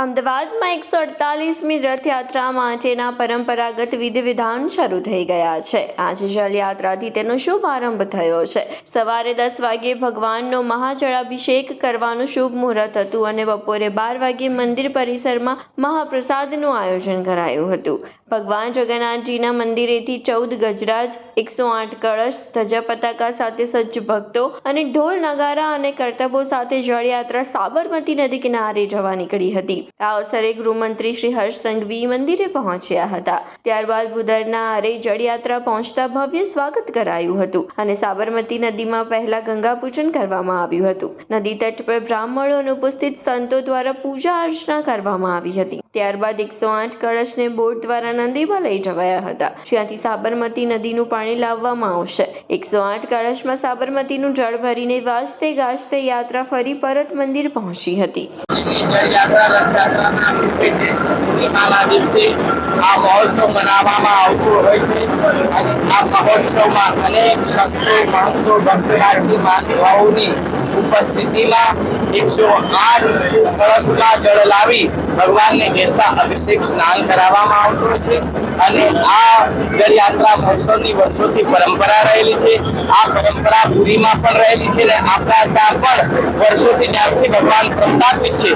અમદાવાદમાં 148મી રથયાત્રા માટેના પરંપરાગત વિધિ વિધાન શરૂ થઈ ગયા છે। આજે જલયાત્રાથી તેનો શુભારંભ થયો છે। સવારે 10 વાગ્યે ભગવાનનો મહાજળાભિષેક કરવાનું શુભ મુહૂર્ત હતું અને બપોરે 12 વાગ્યે મંદિર પરિસરમાં મહાપ્રસાદનું આયોજન કરાયું હતું। ભગવાન જગન્નાથજીના મંદિરેથી 14 ગજરાજ, 108 કળશ, ધજા પતાકા સાથે સજ્જ ભક્તો અને ઢોલ નગારા અને કરતબો સાથે જળયાત્રા સાબરમતી નદી કિનારે જવા નીકળી હતી। આ અવસરે ગૃહમંત્રી શ્રી હર્ષ સંઘવી મંદિરે પહોંચ્યા હતા। ત્યારબાદ ભૂદરના આરે જળયાત્રા પહોંચતા ભવ્ય સ્વાગત કરાયું હતું અને સાબરમતી નદીમાં પહેલા ગંગા પૂજન કરવામાં આવ્યું હતું। નદી તટ પર બ્રાહ્મણો અને ઉપસ્થિત સંતો દ્વારા પૂજા અર્ચના કરવામાં આવી હતી। ત્યારબાદ 108 કળશને બોટ દ્વારા નદીમાં લઈ જવાયા હતા, જ્યાંથી સાબરમતી નદીનું પાણી લાવવામાં આવશે। 108 કળશમાં સાબરમતીનું જળ ભરીને વાજતે ગાજતે યાત્રા ફરી પરત મંદિર પહોંચી હતી। આ મહોત્સવ મનાવવામાં આવતો હોય છે અને આ મહોત્સવમાં અનેક સંતો, મહંતો, ભક્તોની મહાનુભાવોની ઉપસ્થિતિમાં 108 કળશમાં જળ લાવી ભગવાનને જેસા અભિષેક સ્નાન કરાવવામાં આવતો હોય છે અને આ જળયાત્રા મહોત્સવની વર્ષોથી પરંપરા રહેલી છે। આ પરંપરા પુરીમાં પણ રહેલી છે અને આપણા ત્યાં પણ વર્ષોથી જ્યારથી ભગવાન પ્રસ્થાપિત છે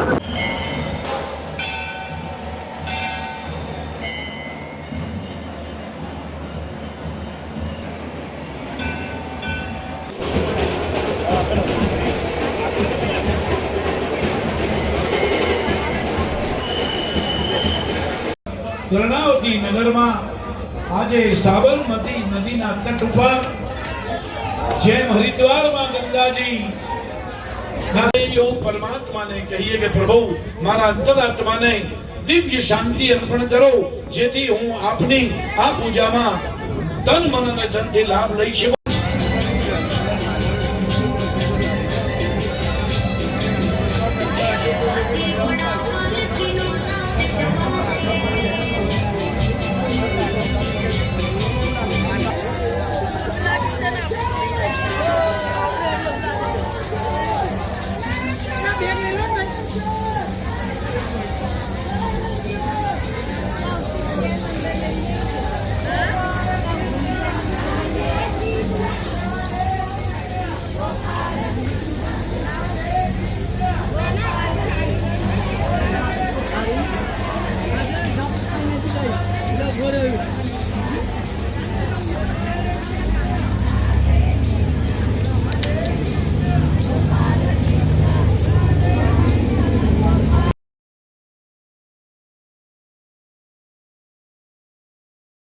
કર્ણાવતી નગરમાં આજે સાબરમતી નદીના તટ ઉપર જેમ હરિદ્વારમાં ગંગાજી નાદેયો પરમાત્માને કહીએ કે પ્રભુ મારા અંતરાત્માને દિવ્ય શાંતિ અર્પણ કરો, જેથી હું આપની આ પૂજામાં તન મન અને ધનથી લાભ લઈ શકું।